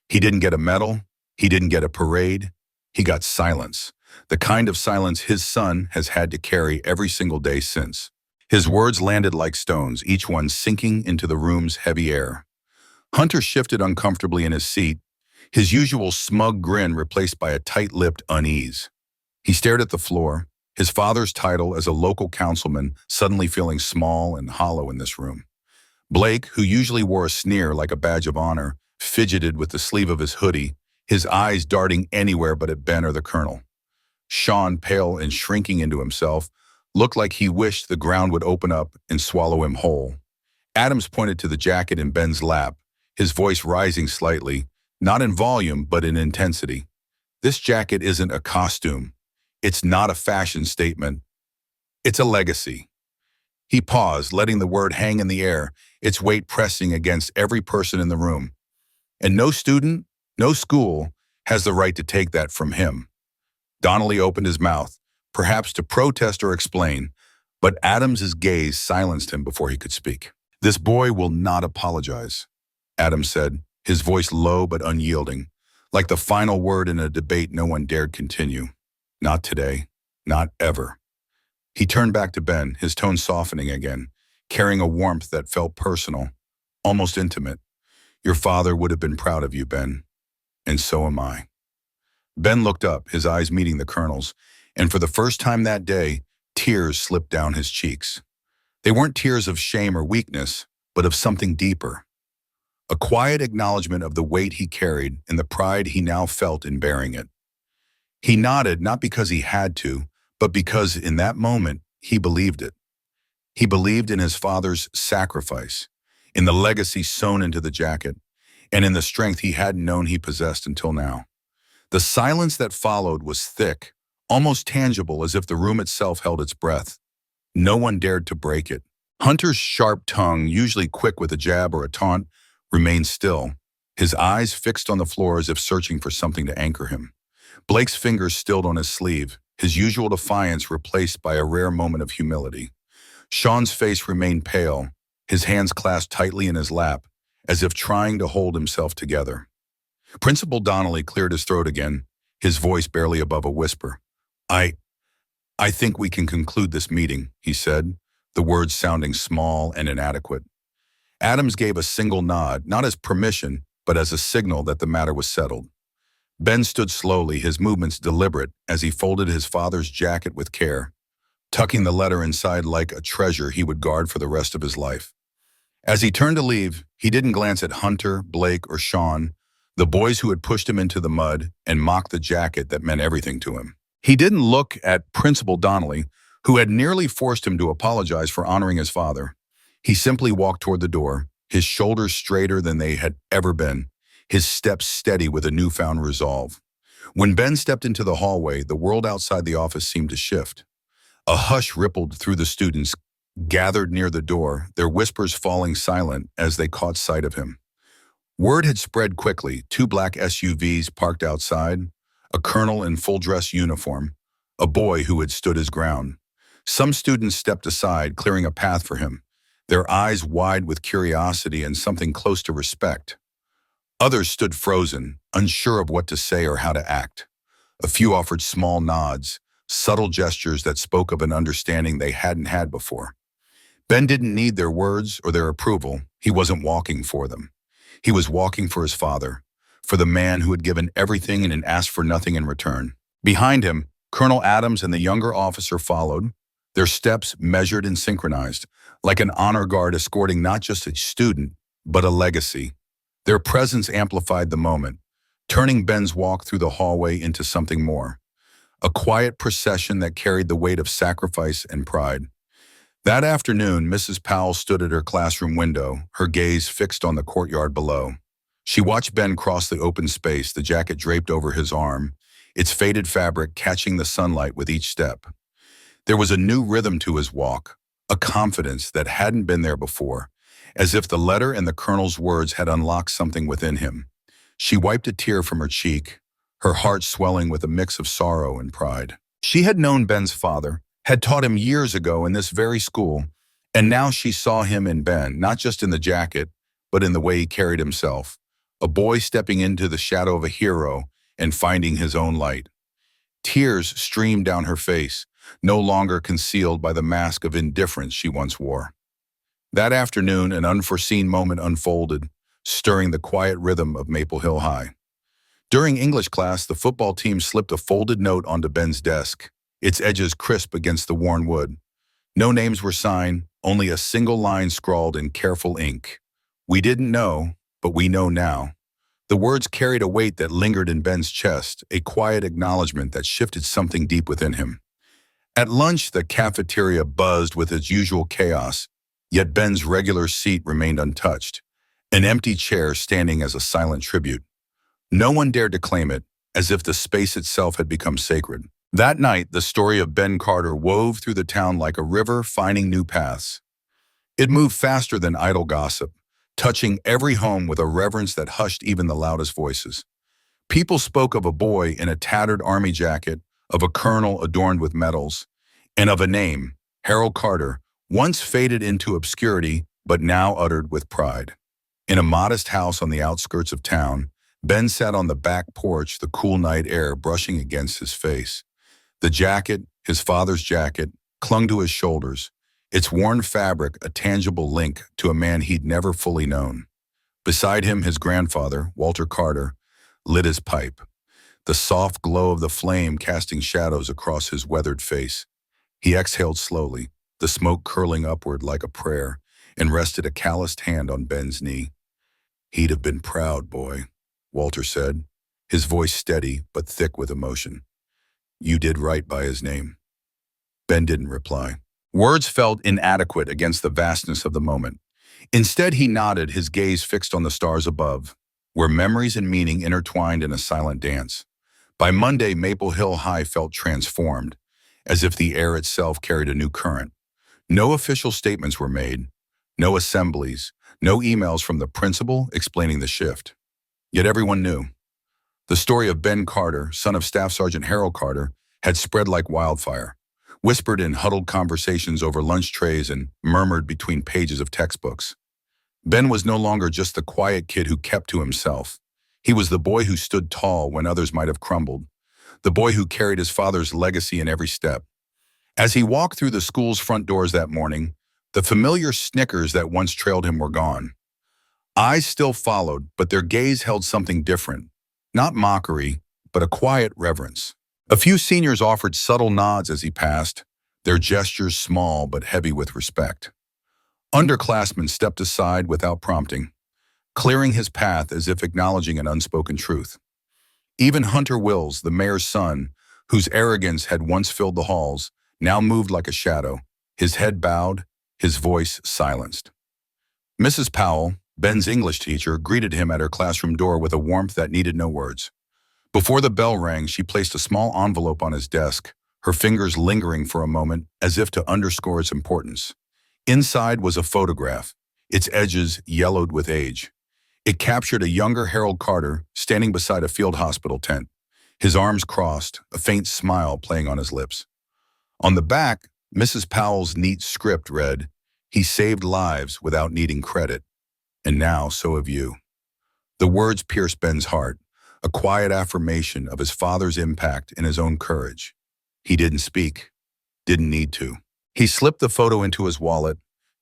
He didn't get a medal, he didn't get a parade, he got silence, the kind of silence his son has had to carry every single day since." His words landed like stones, each one sinking into the room's heavy air. Hunter shifted uncomfortably in his seat, his usual smug grin replaced by a tight-lipped unease. He stared at the floor, his father's title as a local councilman suddenly feeling small and hollow in this room. Blake, who usually wore a sneer like a badge of honor, fidgeted with the sleeve of his hoodie, his eyes darting anywhere but at Ben or the colonel. Shawn, pale and shrinking into himself, looked like he wished the ground would open up and swallow him whole. Adams pointed to the jacket in Ben's lap, his voice rising slightly, not in volume but in intensity. "This jacket isn't a costume. It's not a fashion statement. It's a legacy." He paused, letting the word hang in the air, its weight pressing against every person in the room. And no student, no school, has the right to take that from him. Donnelly opened his mouth, perhaps to protest or explain, but Adams's gaze silenced him before he could speak. "This boy will not apologize," Adams said, his voice low but unyielding, like the final word in a debate no one dared continue. "Not today, not ever." He turned back to Ben, his tone softening again, carrying a warmth that felt personal, almost intimate. "Your father would have been proud of you, Ben, and so am I." Ben looked up, his eyes meeting the colonel's, and for the first time that day, tears slipped down his cheeks. They weren't tears of shame or weakness, but of something deeper. A quiet acknowledgement of the weight he carried and the pride he now felt in bearing it. He nodded not because he had to, but because in that moment he believed it. He believed in his father's sacrifice, in the legacy sewn into the jacket, and in the strength he hadn't known he possessed until now. The silence that followed was thick, almost tangible, as if the room itself held its breath. No one dared to break it. Hunter's sharp tongue, usually quick with a jab or a taunt, remained still, his eyes fixed on the floor as if searching for something to anchor him. Blake's fingers stilled on his sleeve, his usual defiance replaced by a rare moment of humility. Shawn's face remained pale, his hands clasped tightly in his lap, as if trying to hold himself together. Principal Donnelly cleared his throat again, his voice barely above a whisper. I think we can conclude this meeting," he said, the words sounding small and inadequate. Adams gave a single nod, not as permission, but as a signal that the matter was settled. Ben stood slowly, his movements deliberate, as he folded his father's jacket with care, tucking the letter inside like a treasure he would guard for the rest of his life. As he turned to leave, he didn't glance at Hunter, Blake, or Shawn, the boys who had pushed him into the mud and mocked the jacket that meant everything to him. He didn't look at Principal Donnelly, who had nearly forced him to apologize for honoring his father. He simply walked toward the door, his shoulders straighter than they had ever been, his steps steady with a newfound resolve. When Ben stepped into the hallway, the world outside the office seemed to shift. A hush rippled through the students gathered near the door, their whispers falling silent as they caught sight of him. Word had spread quickly, 2 black SUVs parked outside, a colonel in full-dress uniform, a boy who had stood his ground. Some students stepped aside, clearing a path for him, their eyes wide with curiosity and something close to respect. Others stood frozen, unsure of what to say or how to act. A few offered small nods, subtle gestures that spoke of an understanding they hadn't had before. Ben didn't need their words or their approval. He wasn't walking for them. He was walking for his father, for the man who had given everything and had asked for nothing in return. Behind him, Colonel Adams and the younger officer followed, their steps measured and synchronized, like an honor guard escorting not just a student, but a legacy. Their presence amplified the moment, turning Ben's walk through the hallway into something more. A quiet procession that carried the weight of sacrifice and pride. That afternoon, Mrs. Powell stood at her classroom window, her gaze fixed on the courtyard below. She watched Ben cross the open space, the jacket draped over his arm, its faded fabric catching the sunlight with each step. There was a new rhythm to his walk, a confidence that hadn't been there before, as if the letter and the colonel's words had unlocked something within him. She wiped a tear from her cheek, her heart swelling with a mix of sorrow and pride. She had known Ben's father, had taught him years ago in this very school, and now she saw him in Ben, not just in the jacket, but in the way he carried himself. A boy stepping into the shadow of a hero and finding his own light. Tears streamed down her face, no longer concealed by the mask of indifference she once wore. That afternoon, an unforeseen moment unfolded, stirring the quiet rhythm of Maple Hill High. During English class, the football team slipped a folded note onto Ben's desk, its edges crisp against the worn wood. No names were signed, only a single line scrawled in careful ink. "We didn't know, but we know now." The words carried a weight that lingered in Ben's chest, a quiet acknowledgement that shifted something deep within him. At lunch, the cafeteria buzzed with its usual chaos, yet Ben's regular seat remained untouched, an empty chair standing as a silent tribute. No one dared to claim it, as if the space itself had become sacred. That night, the story of Ben Carter wove through the town like a river finding new paths. It moved faster than idle gossip, touching every home with a reverence that hushed even the loudest voices. People spoke of a boy in a tattered army jacket, of a colonel adorned with medals, and of a name, Harold Carter, once faded into obscurity but now uttered with pride. In a modest house on the outskirts of town, Ben sat on the back porch, the cool night air brushing against his face. The jacket, his father's jacket, clung to his shoulders, its worn fabric a tangible link to a man he'd never fully known. Beside him, his grandfather, Walter Carter, lit his pipe, the soft glow of the flame casting shadows across his weathered face. He exhaled slowly, the smoke curling upward like a prayer, and rested a calloused hand on Ben's knee. "He'd have been proud, boy," Walter said, his voice steady but thick with emotion. "You did right by his name." Ben didn't reply. Words felt inadequate against the vastness of the moment. Instead, he nodded, his gaze fixed on the stars above, where memories and meaning intertwined in a silent dance. By Monday, Maple Hill High felt transformed, as if the air itself carried a new current. No official statements were made, no assemblies, no emails from the principal explaining the shift. Yet everyone knew. The story of Ben Carter, son of Staff Sergeant Harold Carter, had spread like wildfire, whispered in huddled conversations over lunch trays and murmured between pages of textbooks. Ben was no longer just the quiet kid who kept to himself. He was the boy who stood tall when others might have crumbled, the boy who carried his father's legacy in every step. As he walked through the school's front doors that morning, the familiar snickers that once trailed him were gone. Eyes still followed, but their gaze held something different. Not mockery, but a quiet reverence. A few seniors offered subtle nods as he passed, their gestures small but heavy with respect. Underclassmen stepped aside without prompting, clearing his path as if acknowledging an unspoken truth. Even Hunter Wills, the mayor's son, whose arrogance had once filled the halls, now moved like a shadow, his head bowed, his voice silenced. Mrs. Powell, Ben's English teacher, greeted him at her classroom door with a warmth that needed no words. Before the bell rang, she placed a small envelope on his desk, her fingers lingering for a moment as if to underscore its importance. Inside was a photograph, its edges yellowed with age. It captured a younger Harold Carter standing beside a field hospital tent, his arms crossed, a faint smile playing on his lips. On the back, Mrs. Powell's neat script read, "He saved lives without needing credit. And now, so have you." The words pierced Ben's heart, a quiet affirmation of his father's impact and his own courage. He didn't speak, didn't need to. He slipped the photo into his wallet,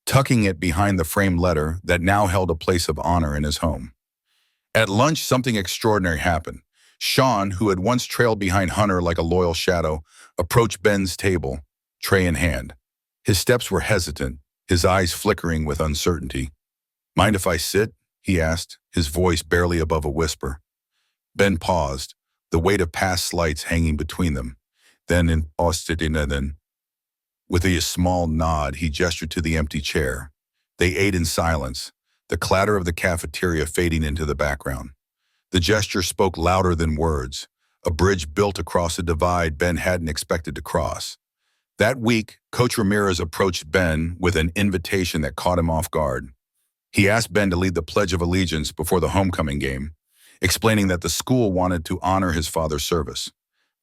tucking it behind the framed letter that now held a place of honor in his home. At lunch, something extraordinary happened. Shawn, who had once trailed behind Hunter like a loyal shadow, approached Ben's table, tray in hand. His steps were hesitant, his eyes flickering with uncertainty. "Mind if I sit?" he asked, his voice barely above a whisper. Ben paused, the weight of past slights hanging between them. Then, with a small nod, he gestured to the empty chair. They ate in silence, the clatter of the cafeteria fading into the background. The gesture spoke louder than words, a bridge built across a divide Ben hadn't expected to cross. That week, Coach Ramirez approached Ben with an invitation that caught him off guard. He asked Ben to lead the Pledge of Allegiance before the homecoming game, explaining that the school wanted to honor his father's service.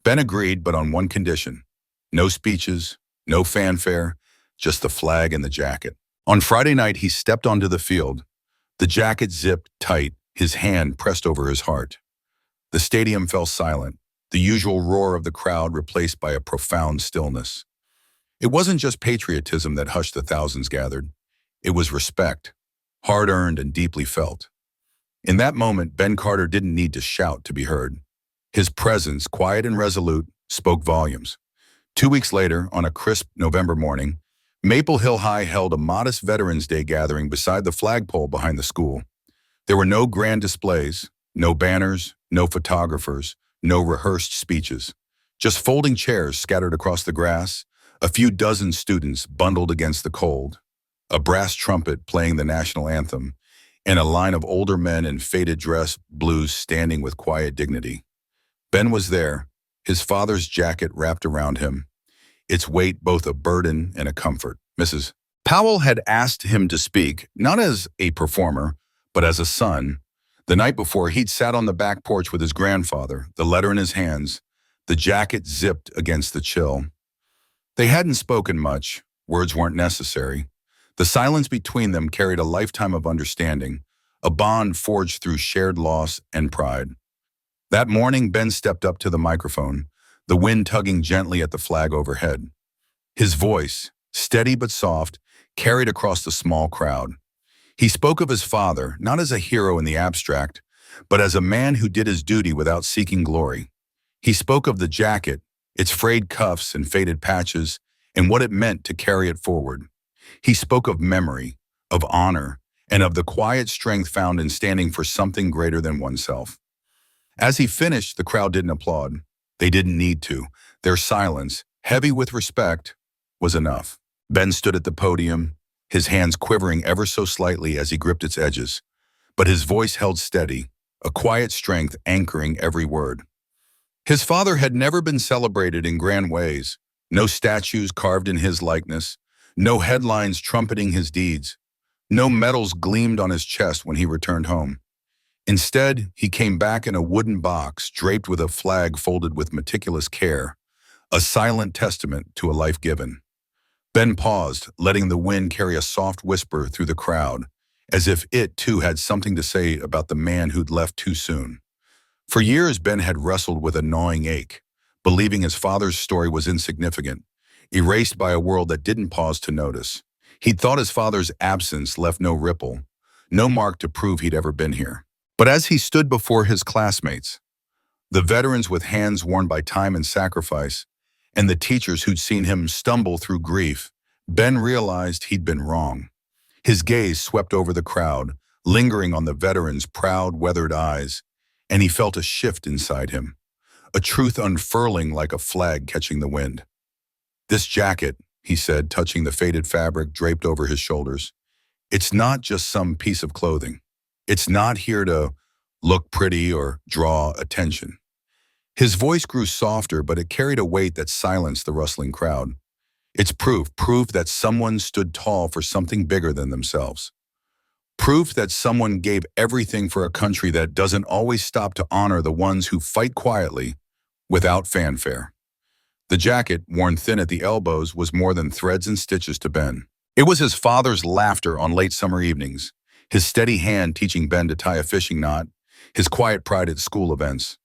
Ben agreed, but on one condition: no speeches, no fanfare, just the flag and the jacket. On Friday night, he stepped onto the field, the jacket zipped tight, his hand pressed over his heart. The stadium fell silent, the usual roar of the crowd replaced by a profound stillness. It wasn't just patriotism that hushed the thousands gathered. It was respect, hard-earned and deeply felt. In that moment, Ben Carter didn't need to shout to be heard. His presence, quiet and resolute, spoke volumes. 2 weeks later, on a crisp November morning, Maple Hill High held a modest Veterans Day gathering beside the flagpole behind the school. There were no grand displays, no banners, no photographers, no rehearsed speeches. Just folding chairs scattered across the grass, a few dozen students bundled against the cold, a brass trumpet playing the national anthem, and a line of older men in faded dress blues standing with quiet dignity. Ben was there, his father's jacket wrapped around him, its weight both a burden and a comfort. Mrs. Powell had asked him to speak, not as a performer, but as a son. The night before, he'd sat on the back porch with his grandfather, the letter in his hands, the jacket zipped against the chill. They hadn't spoken much, words weren't necessary. The silence between them carried a lifetime of understanding, a bond forged through shared loss and pride. That morning, Ben stepped up to the microphone, the wind tugging gently at the flag overhead. His voice, steady but soft, carried across the small crowd. He spoke of his father, not as a hero in the abstract, but as a man who did his duty without seeking glory. He spoke of the jacket, its frayed cuffs and faded patches, and what it meant to carry it forward. He spoke of memory, of honor, and of the quiet strength found in standing for something greater than oneself. As he finished, the crowd didn't applaud. They didn't need to. Their silence, heavy with respect, was enough. Ben stood at the podium, his hands quivering ever so slightly as he gripped its edges, but his voice held steady, a quiet strength anchoring every word. His father had never been celebrated in grand ways, no statues carved in his likeness, no headlines trumpeting his deeds, no medals gleamed on his chest when he returned home. Instead, he came back in a wooden box draped with a flag folded with meticulous care, a silent testament to a life given. Ben paused, letting the wind carry a soft whisper through the crowd, as if it too had something to say about the man who'd left too soon. For years, Ben had wrestled with a gnawing ache, believing his father's story was insignificant, erased by a world that didn't pause to notice. He'd thought his father's absence left no ripple, no mark to prove he'd ever been here. But as he stood before his classmates, the veterans with hands worn by time and sacrifice, and the teachers who'd seen him stumble through grief, Ben realized he'd been wrong. His gaze swept over the crowd, lingering on the veteran's proud, weathered eyes, and he felt a shift inside him, a truth unfurling like a flag catching the wind. "This jacket," he said, touching the faded fabric draped over his shoulders, "it's not just some piece of clothing. It's not here to look pretty or draw attention." His voice grew softer, but it carried a weight that silenced the rustling crowd. "It's proof that someone stood tall for something bigger than themselves. Proof that someone gave everything for a country that doesn't always stop to honor the ones who fight quietly, without fanfare." The jacket, worn thin at the elbows, was more than threads and stitches to Ben. It was his father's laughter on late summer evenings, his steady hand teaching Ben to tie a fishing knot, his quiet pride at school events.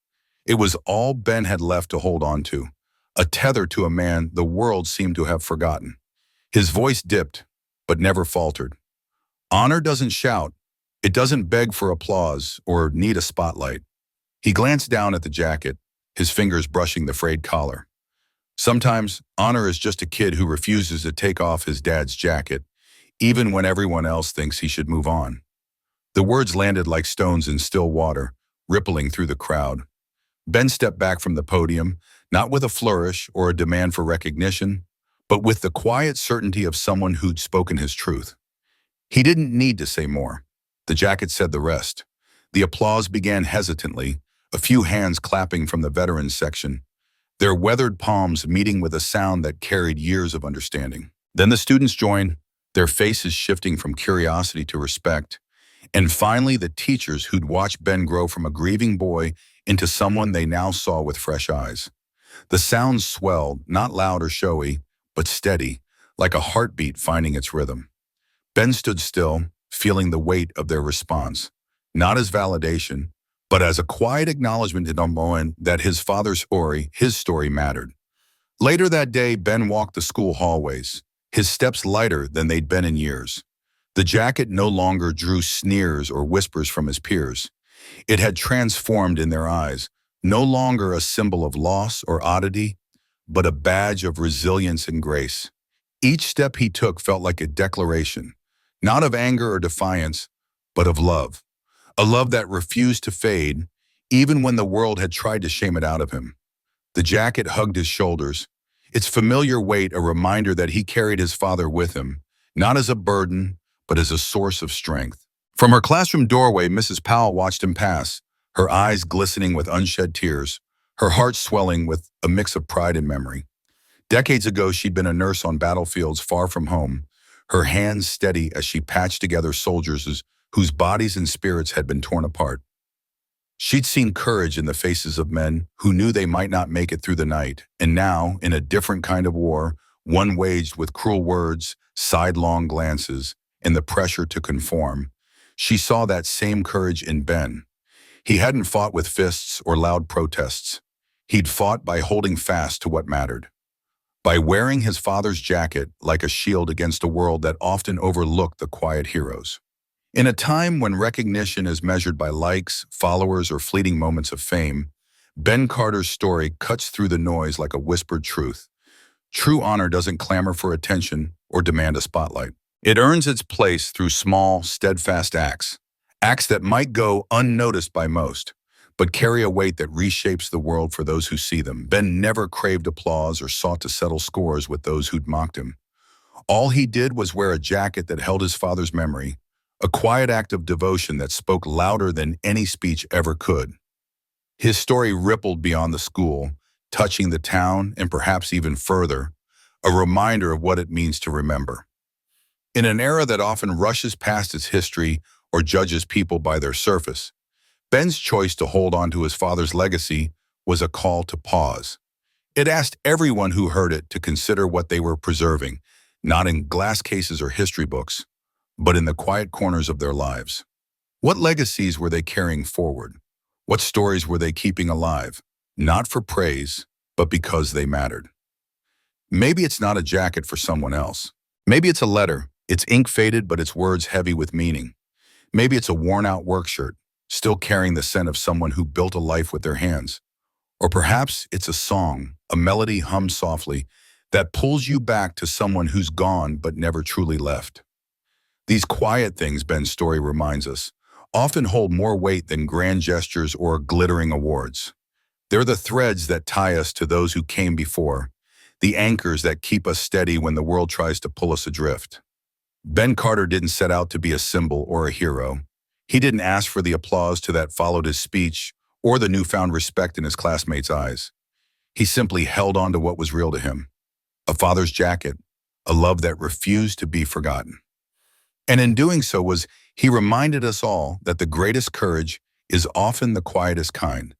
It was all Ben had left to hold on to, a tether to a man the world seemed to have forgotten. His voice dipped, but never faltered. Honor doesn't shout. It doesn't beg for applause or need a spotlight. He glanced down at the jacket, his fingers brushing the frayed collar. Sometimes, honor is just a kid who refuses to take off his dad's jacket, even when everyone else thinks he should move on. The words landed like stones in still water, rippling through the crowd. Ben stepped back from the podium, not with a flourish or a demand for recognition, but with the quiet certainty of someone who'd spoken his truth. He didn't need to say more. The jacket said the rest. The applause began hesitantly, a few hands clapping from the veterans section, their weathered palms meeting with a sound that carried years of understanding. Then the students joined, their faces shifting from curiosity to respect, and finally the teachers who'd watched Ben grow from a grieving boy into someone they now saw with fresh eyes. The sounds swelled, not loud or showy, but steady, like a heartbeat finding its rhythm. Ben stood still, feeling the weight of their response, not as validation, but as a quiet acknowledgement in a moment that his father's story, his story mattered. Later that day, Ben walked the school hallways, his steps lighter than they'd been in years. The jacket no longer drew sneers or whispers from his peers. It had transformed in their eyes, no longer a symbol of loss or oddity, but a badge of resilience and grace. Each step he took felt like a declaration, not of anger or defiance, but of love. A love that refused to fade, even when the world had tried to shame it out of him. The jacket hugged his shoulders, its familiar weight a reminder that he carried his father with him, not as a burden, but as a source of strength. From her classroom doorway, Mrs. Powell watched him pass, her eyes glistening with unshed tears, her heart swelling with a mix of pride and memory. Decades ago, she'd been a nurse on battlefields far from home, her hands steady as she patched together soldiers whose bodies and spirits had been torn apart. She'd seen courage in the faces of men who knew they might not make it through the night, and now, in a different kind of war, one waged with cruel words, sidelong glances, and the pressure to conform, she saw that same courage in Ben. He hadn't fought with fists or loud protests. He'd fought by holding fast to what mattered, by wearing his father's jacket like a shield against a world that often overlooked the quiet heroes. In a time when recognition is measured by likes, followers, or fleeting moments of fame, Ben Carter's story cuts through the noise like a whispered truth. True honor doesn't clamor for attention or demand a spotlight. It earns its place through small, steadfast acts that might go unnoticed by most, but carry a weight that reshapes the world for those who see them. Ben never craved applause or sought to settle scores with those who'd mocked him. All he did was wear a jacket that held his father's memory, a quiet act of devotion that spoke louder than any speech ever could. His story rippled beyond the school, touching the town and perhaps even further, a reminder of what it means to remember. In an era that often rushes past its history or judges people by their surface, Ben's choice to hold on to his father's legacy was a call to pause. It asked everyone who heard it to consider what they were preserving, not in glass cases or history books, but in the quiet corners of their lives. What legacies were they carrying forward? What stories were they keeping alive, not for praise, but because they mattered? Maybe it's not a jacket for someone else. Maybe it's a letter, its ink faded but its words heavy with meaning. Maybe it's a worn-out work shirt, still carrying the scent of someone who built a life with their hands. Or perhaps it's a song, a melody hummed softly, that pulls you back to someone who's gone but never truly left. These quiet things, Ben's story reminds us, often hold more weight than grand gestures or glittering awards. They're the threads that tie us to those who came before, the anchors that keep us steady when the world tries to pull us adrift. Ben Carter didn't set out to be a symbol or a hero. He didn't ask for the applause that followed his speech or the newfound respect in his classmates' eyes. He simply held on to what was real to him, a father's jacket, a love that refused to be forgotten. And in doing so he reminded us all that the greatest courage is often the quietest kind,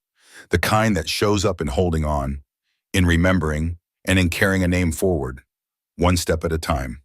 the kind that shows up in holding on, in remembering, and in carrying a name forward, one step at a time.